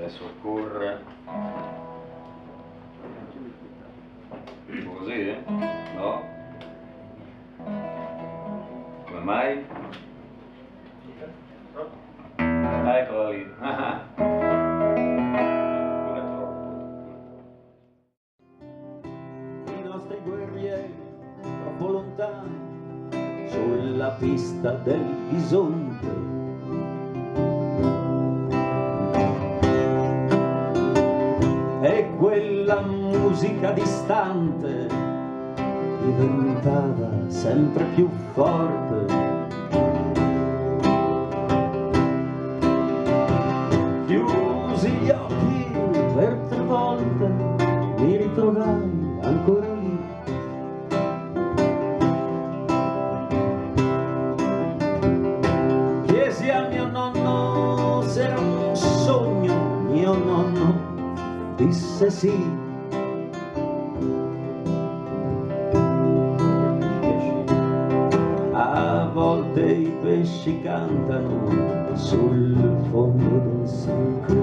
Adesso occorre così, eh? No? Come mai? Eccola lì. I nostri guerrieri troppo lontani sulla pista del bisonte, e quella musica distante diventava sempre più forte. Chiusi gli occhi per 3 volte, mi ritrovai ancora lì. Chiesi a mio nonno se era un sogno, mio nonno disse sì. A volte i pesci cantano sul fondo del San Cristo.